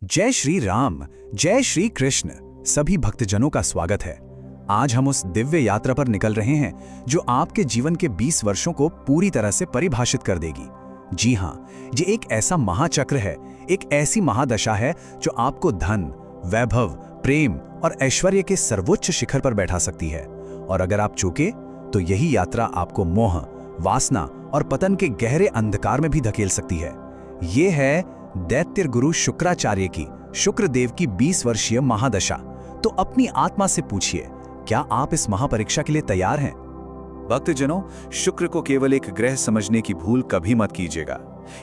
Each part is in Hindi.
जय श्री राम, जय श्री कृष्ण। सभी भक्तजनों का स्वागत है। आज हम उस दिव्य यात्रा पर निकल रहे हैं जो आपके जीवन के 20 वर्षों को पूरी तरह से परिभाषित कर देगी। जी हाँ, ये एक ऐसा महाचक्र है, एक ऐसी महादशा है जो आपको धन, वैभव, प्रेम और ऐश्वर्य के सर्वोच्च शिखर पर बैठा सकती है। और अगर आप चूके तो यही यात्रा आपको मोह, वासना और पतन के गहरे अंधकार में भी धकेल सकती है। ये है दैत्य गुरु शुक्राचार्य की, शुक्रदेव की 20 वर्षीय महादशा। तो अपनी आत्मा से पूछिए, क्या आप इस महापरीक्षा के लिए तैयार हैं? भक्तजनों, शुक्र को केवल एक ग्रह समझने की भूल कभी मत कीजिएगा।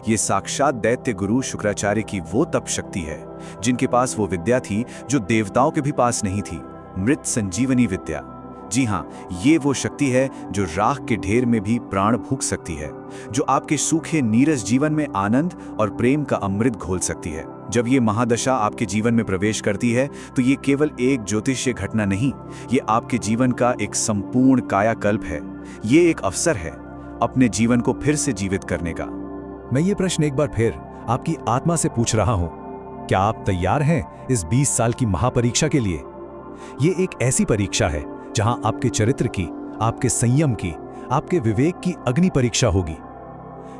ये साक्षात दैत्य गुरु शुक्राचार्य की वो तप शक्ति है जिनके पास वो विद्या थी जो देवताओं के भी पास नहीं थी, मृत संजीवनी विद्या। जी हाँ, ये वो शक्ति है जो राख के ढेर में भी प्राण फूंक सकती है, जो आपके सूखे नीरस जीवन में आनंद और प्रेम का अमृत घोल सकती है। जब ये महादशा आपके जीवन में प्रवेश करती है तो ये केवल एक ज्योतिषीय घटना नहीं, ये आपके जीवन का एक संपूर्ण कायाकल्प है। ये एक अवसर है अपने जीवन को फिर से जीवित करने का। मैं ये प्रश्न एक बार फिर आपकी आत्मा से पूछ रहा हूं, क्या आप तैयार हैं इस 20 साल की महापरीक्षा के लिए? ये एक ऐसी परीक्षा है जहां आपके चरित्र की, आपके संयम की, आपके विवेक की अग्नि परीक्षा होगी।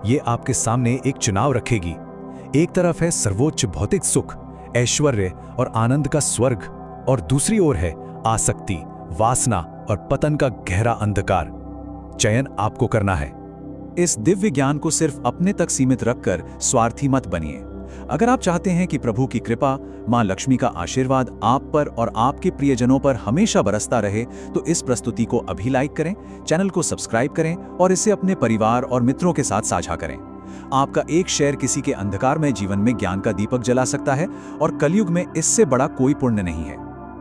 ये आपके सामने एक चुनाव रखेगी। एक तरफ है सर्वोच्च भौतिक सुख, ऐश्वर्य और आनंद का स्वर्ग, और दूसरी ओर है आसक्ति, वासना और पतन का गहरा अंधकार। चयन आपको करना है। इस दिव्य ज्ञान को सिर्फ अपने तक सीमित रखकर स्वार्थी मत बनिए। अगर आप चाहते हैं कि प्रभु की कृपा, मां लक्ष्मी का आशीर्वाद आप पर और आपके प्रियजनों पर हमेशा बरसता रहे, तो इस प्रस्तुति को अभी लाइक करें, चैनल को सब्सक्राइब करें और इसे अपने परिवार और मित्रों के साथ साझा करें। आपका एक शेयर किसी के अंधकारमय जीवन में ज्ञान का दीपक जला सकता है और कलयुग में इससे बड़ा कोई पुण्य नहीं है।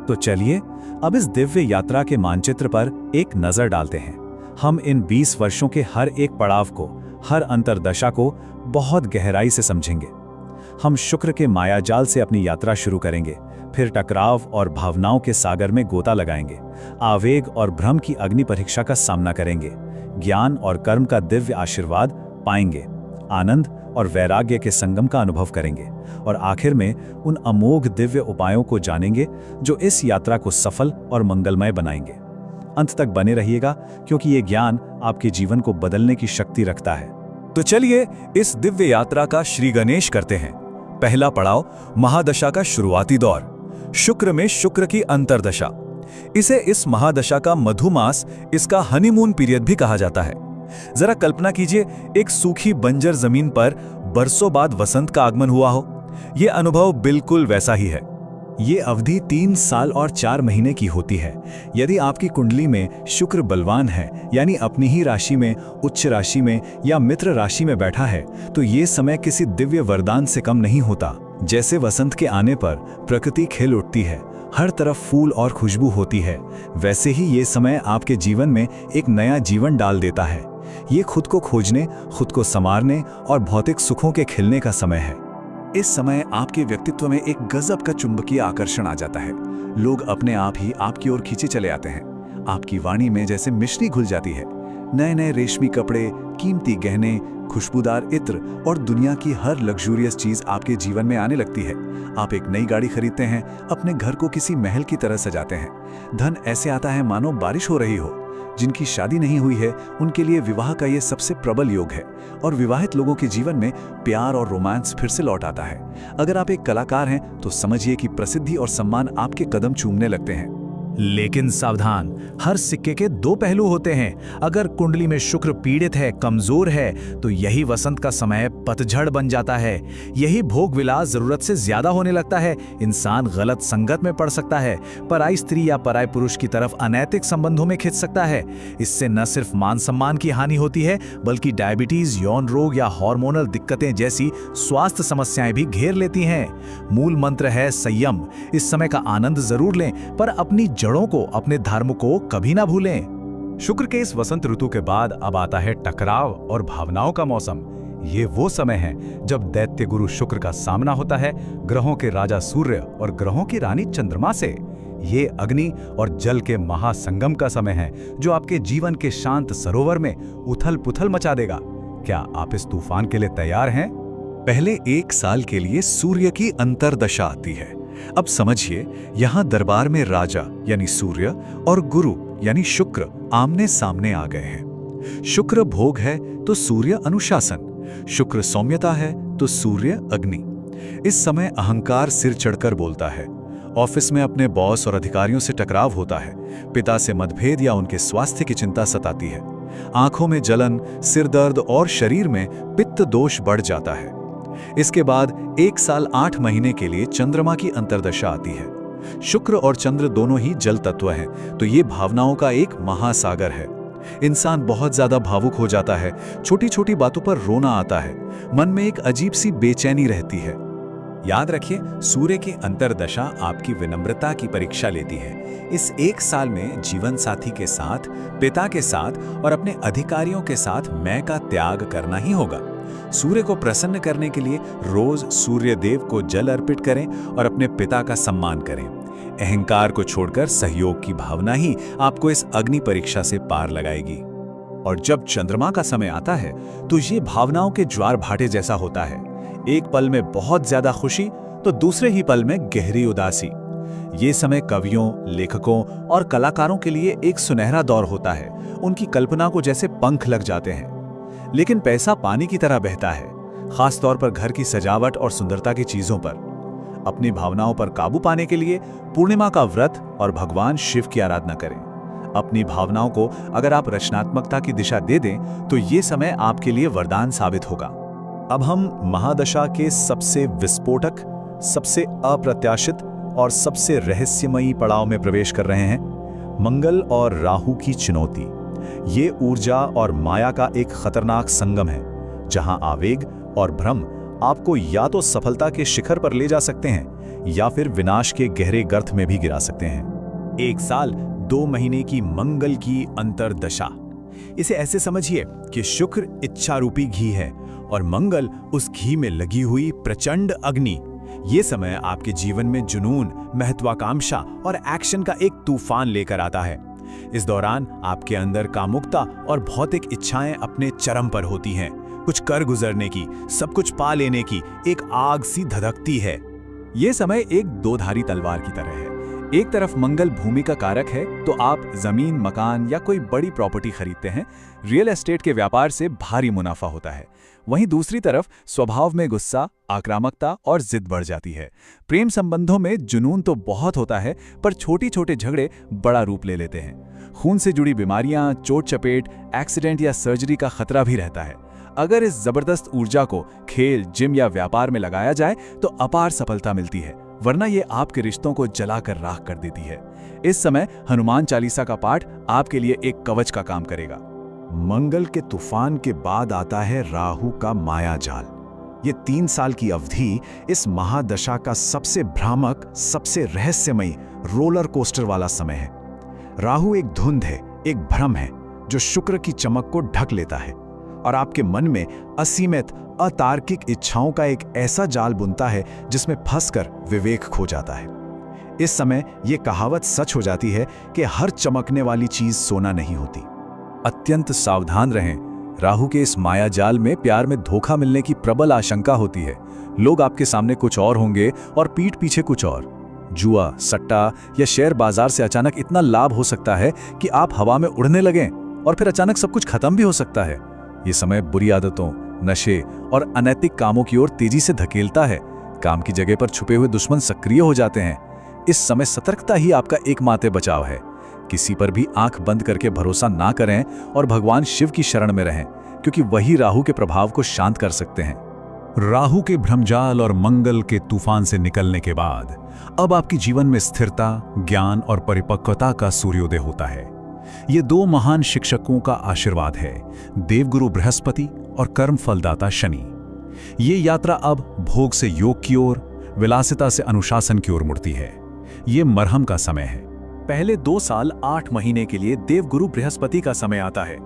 तो चलिए अब इस दिव्य यात्रा के मानचित्र पर एक नजर डालते हैं। हम इन 20 वर्षों के हर एक पड़ाव को, हर अंतरदशा को बहुत गहराई से समझेंगे। हम शुक्र के मायाजाल से अपनी यात्रा शुरू करेंगे, फिर टकराव और भावनाओं के सागर में गोता लगाएंगे, आवेग और भ्रम की अग्नि परीक्षा का सामना करेंगे, ज्ञान और कर्म का दिव्य आशीर्वाद पाएंगे, आनंद और वैराग्य के संगम का अनुभव करेंगे, और आखिर में उन अमोघ दिव्य उपायों को जानेंगे जो इस यात्रा को सफल और मंगलमय बनाएंगे। अंत तक बने रहिएगा, क्योंकि ये ज्ञान आपके जीवन को बदलने की शक्ति रखता है। तो चलिए इस दिव्य यात्रा का श्री गणेश करते हैं। पहला पड़ाव, महादशा का शुरुआती दौर, शुक्र में शुक्र की अंतरदशा। इसे इस महादशा का मधुमास, इसका हनीमून पीरियड भी कहा जाता है। जरा कल्पना कीजिए, एक सूखी बंजर जमीन पर बरसों बाद वसंत का आगमन हुआ हो। यह अनुभव बिल्कुल वैसा ही है। ये अवधि 3 साल और 4 महीने की होती है। यदि आपकी कुंडली में शुक्र बलवान है, यानी अपनी ही राशि में, उच्च राशि में या मित्र राशि में बैठा है, तो ये समय किसी दिव्य वरदान से कम नहीं होता। जैसे वसंत के आने पर प्रकृति खिल उठती है, हर तरफ फूल और खुशबू होती है, वैसे ही ये समय आपके जीवन में एक नया जीवन डाल देता है। ये खुद को खोजने, खुद को संवारने और भौतिक सुखों के खिलने का समय है। इस समय आपके व्यक्तित्व में एक गजब का चुंबकीय आकर्षण आ जाता है। लोग अपने आप ही आपकी ओर खींचे चले आते हैं। आपकी वाणी में जैसे मिश्री घुल जाती है। नए नए रेशमी कपड़े, कीमती गहने, खुशबूदार इत्र और दुनिया की हर लग्जूरियस चीज आपके जीवन में आने लगती है। आप एक नई गाड़ी खरीदते हैं, अपने घर को किसी महल की तरह सजाते हैं। धन ऐसे आता है मानो बारिश हो रही हो। जिनकी शादी नहीं हुई है, उनके लिए विवाह का ये सबसे प्रबल योग है, और विवाहित लोगों के जीवन में प्यार और रोमांस फिर से लौट आता है। अगर आप एक कलाकार हैं तो समझिए कि प्रसिद्धि और सम्मान आपके कदम चूमने लगते हैं। लेकिन सावधान, हर सिक्के के 2 पहलू होते हैं। अगर कुंडली में शुक्र पीड़ित है, कमजोर है, तो यही वसंत का समय पतझड़ बन जाता है। यही भोग विलास जरूरत से ज्यादा होने लगता है। इंसान गलत संगत में पड़ सकता है, पराई स्त्री या पराई पुरुष की तरफ अनैतिक संबंधों में खिंच सकता है। इससे न सिर्फ मान सम्मान की हानि होती है, बल्कि डायबिटीज, यौन रोग या हार्मोनल दिक्कतें जैसी स्वास्थ्य समस्याएं भी घेर लेती हैं। मूल मंत्र है संयम। इस समय का आनंद जरूर लें, पर अपनी जड़ों को, अपने धर्म को कभी ना भूलें। शुक्र के इस वसंत ऋतु के बाद अब आता है टकराव और भावनाओं का मौसम। ये वो समय है जब दैत्य गुरु शुक्र का सामना होता है ग्रहों के राजा सूर्य और ग्रहों की रानी चंद्रमा से। ये अग्नि और जल के महासंगम का समय है जो आपके जीवन के शांत सरोवर में उथल पुथल मचा देगा। क्या आप इस तूफान के लिए तैयार हैं? पहले 1 साल के लिए सूर्य की अंतर्दशा आती है। अब समझिए, यहाँ दरबार में राजा यानी सूर्य और गुरु यानी शुक्र आमने सामने आ गए हैं। शुक्र भोग है तो सूर्य अनुशासन, शुक्र सौम्यता है तो सूर्य अग्नि। इस समय अहंकार सिर चढ़कर बोलता है। ऑफिस में अपने बॉस और अधिकारियों से टकराव होता है, पिता से मतभेद या उनके स्वास्थ्य की चिंता सताती है। आंखों में जलन, सिर दर्द और शरीर में पित्त दोष बढ़ जाता है। इसके बाद 1 साल 8 महीने के लिए चंद्रमा की अंतर्दशा आती है। शुक्र और चंद्र दोनों ही जल तत्व हैं, तो ये भावनाओं का एक महासागर है। इंसान बहुत ज्यादा भावुक हो जाता है, छोटी छोटी बातों पर रोना आता है, मन में एक अजीब सी बेचैनी रहती है। याद रखिए, सूर्य की अंतर्दशा आपकी विनम्रता की परीक्षा लेती है। इस 1 साल में जीवन साथी के साथ, पिता के साथ और अपने अधिकारियों के साथ मैं का त्याग करना ही होगा। सूर्य को प्रसन्न करने के लिए रोज सूर्य देव को जल अर्पित करें और अपने पिता का सम्मान करें। अहंकार को छोड़कर सहयोग की भावना ही आपको इस अग्नि परीक्षा से पार लगाएगी। और जब चंद्रमा का समय आता है तो ये भावनाओं के ज्वार भाटे जैसा होता है। एक पल में बहुत ज्यादा खुशी तो दूसरे ही पल में गहरी उदासी। ये समय कवियों, लेखकों और कलाकारों के लिए एक सुनहरा दौर होता है। उनकी कल्पना को जैसे पंख लग जाते हैं। लेकिन पैसा पानी की तरह बहता है, खास तौर पर घर की सजावट और सुंदरता की चीजों पर। अपनी भावनाओं पर काबू पाने के लिए पूर्णिमा का व्रत और भगवान शिव की आराधना करें। अपनी भावनाओं को अगर आप रचनात्मकता की दिशा दे दें तो ये समय आपके लिए वरदान साबित होगा। अब हम महादशा के सबसे विस्फोटक, सबसे अप्रत्याशित और सबसे रहस्यमयी पड़ाव में प्रवेश कर रहे हैं, मंगल और राहु की चुनौती। ये ऊर्जा और माया का एक खतरनाक संगम है, जहां आवेग और भ्रम आपको या तो सफलता के शिखर पर ले जा सकते हैं या फिर विनाश के गहरे गर्त में भी गिरा सकते हैं। 1 साल 2 महीने की मंगल की अंतर्दशा। इसे ऐसे समझिए कि शुक्र इच्छा रूपी घी है और मंगल उस घी में लगी हुई प्रचंड अग्नि। ये समय आपके जीवन में जुनून, महत्वाकांक्षा और एक्शन का एक तूफान लेकर आता है। इस दौरान आपके अंदर कामुकता और भौतिक इच्छाएं अपने चरम पर होती हैं। कुछ कर गुजरने की, सब कुछ पा लेने की एक आग सी धधकती है। ये समय एक दोधारी तलवार की तरह है। एक तरफ मंगल भूमि का कारक है, तो आप जमीन, मकान या कोई बड़ी प्रॉपर्टी खरीदते हैं। रियल एस्टेट के व्यापार से भारी मुनाफा होता है। वहीं दूसरी तरफ स्वभाव में गुस्सा, आक्रामकता और जिद बढ़ जाती है। प्रेम संबंधों में जुनून तो बहुत होता है, पर छोटे छोटे झगड़े बड़ा रूप ले लेते हैं। खून से जुड़ी बीमारियां, चोट चपेट, एक्सीडेंट या सर्जरी का खतरा भी रहता है। अगर इस जबरदस्त ऊर्जा को खेल, जिम या व्यापार में लगाया जाए तो अपार सफलता मिलती है, वरना ये आपके रिश्तों को जलाकर राख कर देती है। इस समय हनुमान चालीसा का पाठ आपके लिए एक कवच का काम करेगा। मंगल के तूफान के बाद आता है राहु का माया जाल। ये 3 साल की अवधि इस महादशा का सबसे भ्रामक, सबसे रहस्यमयी रोलर कोस्टर वाला समय है। राहु एक धुंध है, एक भ्रम है जो शुक्र की चमक को ढक लेता है और आपके मन में असीमित, अतार्किक इच्छाओं का एक ऐसा जाल बुनता है जिसमें फंसकर विवेक खो जाता है। इस समय यह कहावत सच हो जाती है कि हर चमकने वाली चीज सोना नहीं होती। अत्यंत सावधान रहें। राहु के इस माया जाल में प्यार में धोखा मिलने की प्रबल आशंका होती है। लोग आपके सामने कुछ और होंगे और पीठ पीछे कुछ और। जुआ, सट्टा या शेयर बाजार से अचानक इतना लाभ हो सकता है कि आप हवा में उड़ने लगें और फिर अचानक सब कुछ खत्म भी हो सकता है। ये समय बुरी आदतों, नशे और अनैतिक कामों की ओर तेजी से धकेलता है। काम की जगह पर छुपे हुए दुश्मन सक्रिय हो जाते हैं। इस समय सतर्कता ही आपका एकमात्र बचाव है। किसी पर भी आंख बंद करके भरोसा ना करें और भगवान शिव की शरण में रहें, क्योंकि वही राहु के प्रभाव को शांत कर सकते हैं। राहु के भ्रमजाल और मंगल के तूफान से निकलने के बाद अब आपके जीवन में स्थिरता, ज्ञान और परिपक्वता का सूर्योदय होता है। ये 2 महान शिक्षकों का आशीर्वाद है, देवगुरु बृहस्पति और कर्म फलदाता शनि। ये यात्रा अब भोग से योग की ओर, विलासिता से अनुशासन की ओर मुड़ती है। ये मरहम का समय है। पहले 2 साल 8 महीने के लिए देवगुरु बृहस्पति का समय आता है।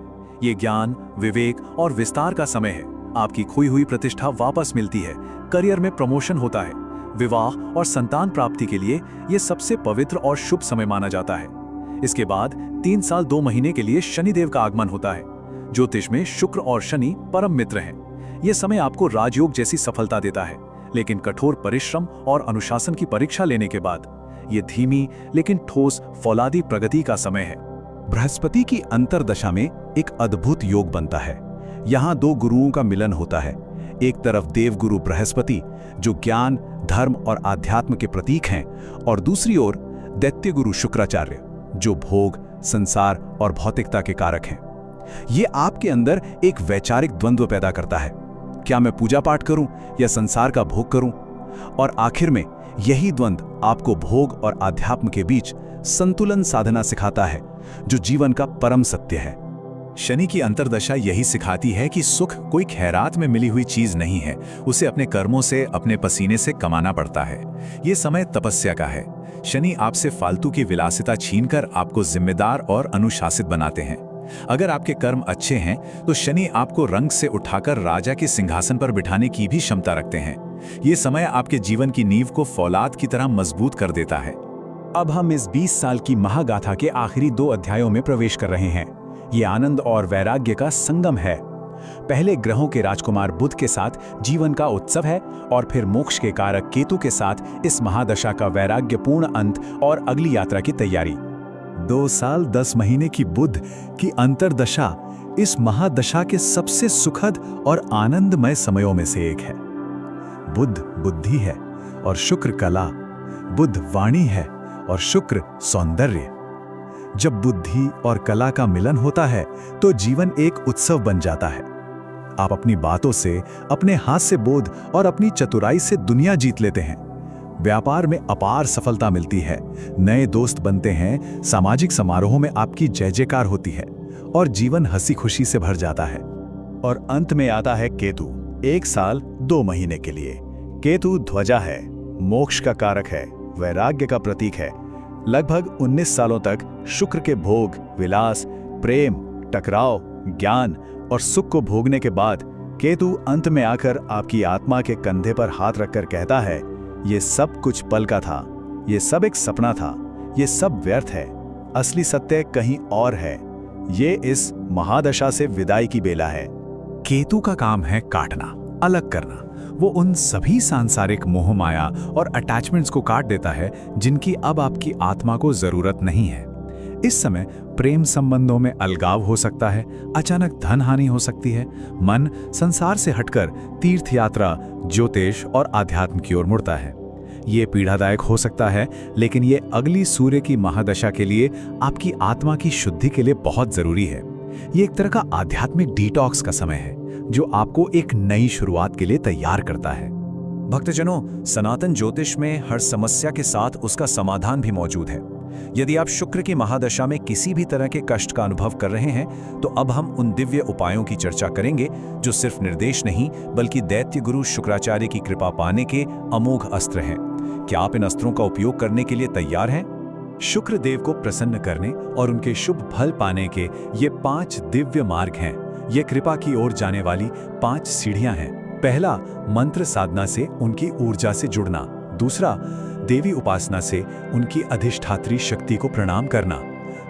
ये ज्ञान, विवेक और विस्तार का समय है। आपकी खोई हुई प्रतिष्ठा वापस मिलती है, करियर में प्रमोशन होता है। विवाह और संतान प्राप्ति के लिए ये सबसे पवित्र और शुभ समय माना जाता है। इसके बाद 3 साल 2 महीने के लिए शनिदेव का आगमन होता है। ज्योतिष में शुक्र और शनि परम मित्र हैं। ये समय आपको राजयोग जैसी सफलता देता है, लेकिन कठोर परिश्रम और अनुशासन की परीक्षा लेने के बाद ये धीमी लेकिन ठोस फौलादी प्रगति का समय है। बृहस्पति की अंतर्दशा में एक अद्भुत योग बनता है। यहाँ दो गुरुओं का मिलन होता है। एक तरफ देवगुरु बृहस्पति जो ज्ञान, धर्म और आध्यात्म के प्रतीक हैं, और दूसरी ओर दैत्य गुरु शुक्राचार्य जो भोग, संसार और भौतिकता के कारक हैं। ये आपके अंदर एक वैचारिक द्वंद्व पैदा करता है, क्या मैं पूजा पाठ करूं या संसार का भोग करूं? और आखिर में यही द्वंद्व आपको भोग और आध्यात्म के बीच संतुलन साधना सिखाता है, जो जीवन का परम सत्य है। शनि की अंतर्दशा यही सिखाती है कि सुख कोई खैरात में मिली हुई चीज नहीं है, उसे अपने कर्मों से, अपने पसीने से कमाना पड़ता है। ये समय तपस्या का है। शनि आपसे फालतू की विलासिता छीनकर आपको जिम्मेदार और अनुशासित बनाते हैं। अगर आपके कर्म अच्छे हैं तो शनि आपको रंग से उठाकर राजा के सिंहासन पर बिठाने की भी क्षमता रखते हैं। ये समय आपके जीवन की नींव को फौलाद की तरह मजबूत कर देता है। अब हम इस 20 साल की महागाथा के आखिरी 2 अध्यायों में प्रवेश कर रहे हैं। ये आनंद और वैराग्य का संगम है। पहले ग्रहों के राजकुमार बुध के साथ जीवन का उत्सव है, और फिर मोक्ष के कारक केतु के साथ इस महादशा का वैराग्यपूर्ण अंत और अगली यात्रा की तैयारी। 2 साल 10 महीने की बुध की अंतर्दशा इस महादशा के सबसे सुखद और आनंदमय समयों में से एक है। बुध बुद्धि है और शुक्र कला, बुध वाणी है और शुक्र सौंदर्य। जब बुद्धि और कला का मिलन होता है तो जीवन एक उत्सव बन जाता है। आप अपनी बातों से, अपने हास्य बोध और अपनी चतुराई से दुनिया जीत लेते हैं। व्यापार में अपार सफलता मिलती है, नए दोस्त बनते हैं, सामाजिक समारोहों में आपकी जय जयकार होती है और जीवन हंसी खुशी से भर जाता है। और अंत में आता है केतु, 1 साल 2 महीने के लिए। केतु ध्वजा है, मोक्ष का कारक है, वैराग्य का प्रतीक है। लगभग 19 सालों तक शुक्र के भोग, विलास, प्रेम, टकराव, ज्ञान और सुख को भोगने के बाद केतु अंत में आकर आपकी आत्मा के कंधे पर हाथ रखकर कहता है, ये सब कुछ पल का था, ये सब एक सपना था, ये सब व्यर्थ है, असली सत्य कहीं और है। ये इस महादशा से विदाई की बेला है। केतु का काम है काटना, अलग करना। वो उन सभी सांसारिक मोह माया और अटैचमेंट्स को काट देता है जिनकी अब आपकी आत्मा को जरूरत नहीं है। इस समय प्रेम संबंधों में अलगाव हो सकता है, अचानक धन हानि हो सकती है, मन संसार से हटकर तीर्थ यात्रा, ज्योतिष और आध्यात्म की ओर मुड़ता है। ये पीड़ादायक हो सकता है, लेकिन ये अगली सूर्य की महादशा के लिए आपकी आत्मा की शुद्धि के लिए बहुत जरूरी है। ये एक तरह का आध्यात्मिक डिटॉक्स का समय है जो आपको एक नई शुरुआत के लिए तैयार करता है। भक्तजनों, सनातन ज्योतिष में हर समस्या के साथ उसका समाधान भी मौजूद है। यदि आप शुक्र की महादशा में किसी भी तरह के कष्ट का अनुभव कर रहे हैं, तो अब हम उन दिव्य उपायों की चर्चा करेंगे जो सिर्फ निर्देश नहीं बल्कि दैत्य गुरु शुक्राचार्य की कृपा पाने के अमोघ अस्त्र हैं। क्या आप इन अस्त्रों का उपयोग करने के लिए तैयार हैं? शुक्र देव को प्रसन्न करने और उनके शुभ फल पाने के ये 5 दिव्य मार्ग हैं। ये कृपा की ओर जाने वाली 5 सीढ़ियां हैं। पहला, मंत्र साधना से उनकी ऊर्जा से जुड़ना। दूसरा, देवी उपासना से उनकी अधिष्ठात्री शक्ति को प्रणाम करना।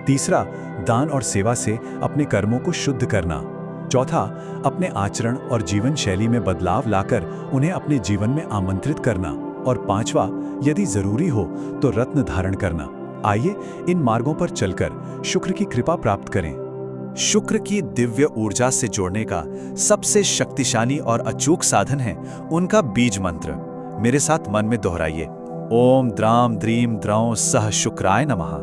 तीसरा, दान और सेवा से अपने कर्मों को शुद्ध करना। चौथा, अपने आचरण और जीवन शैली में बदलाव लाकर उन्हें अपने जीवन में आमंत्रित करना। और 5वां, यदि जरूरी हो तो रत्न धारण करना। आइए इन मार्गों पर चलकर शुक्र की कृपा प्राप्त करें। शुक्र की दिव्य ऊर्जा से जोड़ने का सबसे शक्तिशाली और अचूक साधन है उनका बीज मंत्र। मेरे साथ मन में दोहराइए, ओम द्राम द्रीम द्रौं सह शुक्राय नमः।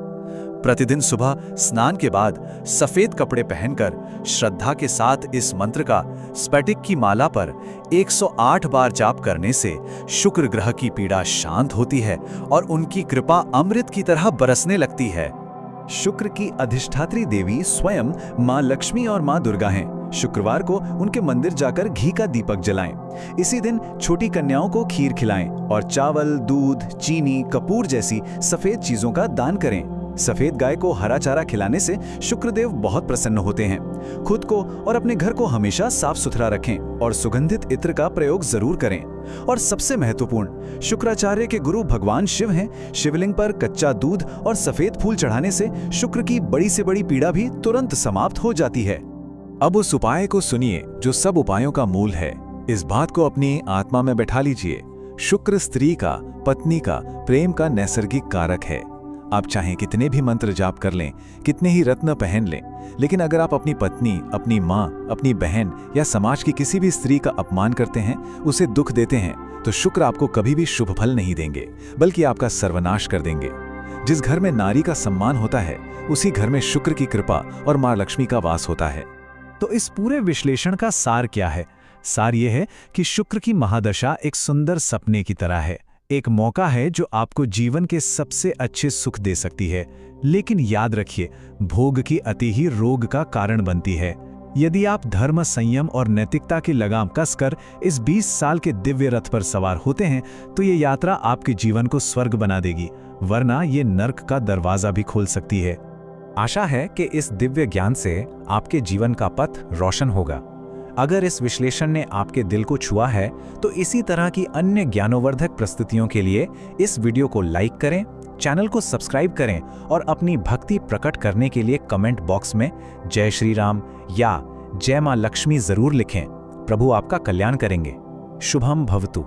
प्रतिदिन सुबह स्नान के बाद सफेद कपड़े पहनकर श्रद्धा के साथ इस मंत्र का स्फटिक की माला पर 108 बार जाप करने से शुक्र ग्रह की पीड़ा शांत होती है और उनकी कृपा अमृत की तरह बरसने लगती है। शुक्र की अधिष्ठात्री देवी स्वयं मां लक्ष्मी और मां दुर्गा हैं। शुक्रवार को उनके मंदिर जाकर घी का दीपक जलाएं। इसी दिन छोटी कन्याओं को खीर खिलाएं और चावल, दूध, चीनी, कपूर जैसी सफेद चीजों का दान करें। सफेद गाय को हरा चारा खिलाने से शुक्रदेव बहुत प्रसन्न होते हैं। खुद को और अपने घर को हमेशा साफ सुथरा रखें और सुगंधित इत्र का प्रयोग जरूर करें। और सबसे महत्वपूर्ण, शुक्राचार्य के गुरु भगवान शिव हैं। शिवलिंग पर कच्चा दूध और सफेद फूल चढ़ाने से शुक्र की बड़ी से बड़ी पीड़ा भी तुरंत समाप्त हो जाती है। अब उस उपाय को सुनिए जो सब उपायों का मूल है, इस बात को अपनी आत्मा में बैठा लीजिए। शुक्र स्त्री का, पत्नी का प्रेम का नैसर्गिक कारक है। आप चाहे कितने भी मंत्र जाप कर लें, कितने ही रत्न पहन लें, लेकिन अगर आप अपनी पत्नी, अपनी माँ, अपनी बहन या समाज की किसी भी स्त्री का अपमान करते हैं, उसे दुख देते हैं, तो शुक्र आपको कभी भी शुभ फल नहीं देंगे, बल्कि आपका सर्वनाश कर देंगे। जिस घर में नारी का सम्मान होता है, उसी घर में शुक्र की कृपा और माँ लक्ष्मी का वास होता है। तो इस पूरे विश्लेषण का सार क्या है? सार यह है कि शुक्र की महादशा एक सुंदर सपने की तरह है, एक मौका है जो आपको जीवन के सबसे अच्छे सुख दे सकती है। लेकिन याद रखिए, भोग की अति ही रोग का कारण बनती है। यदि आप धर्म, संयम और नैतिकता की लगाम कसकर इस 20 साल के दिव्य रथ पर सवार होते हैं, तो ये यात्रा आपके जीवन को स्वर्ग बना देगी, वरना ये नर्क का दरवाजा भी खोल सकती है। आशा है कि इस दिव्य ज्ञान से आपके जीवन का पथ रोशन होगा। अगर इस विश्लेषण ने आपके दिल को छुआ है, तो इसी तरह की अन्य ज्ञानोवर्धक प्रस्तुतियों के लिए इस वीडियो को लाइक करें, चैनल को सब्सक्राइब करें और अपनी भक्ति प्रकट करने के लिए कमेंट बॉक्स में जय श्री राम या जय मां लक्ष्मी जरूर लिखें। प्रभु आपका कल्याण करेंगे। शुभम भवतु।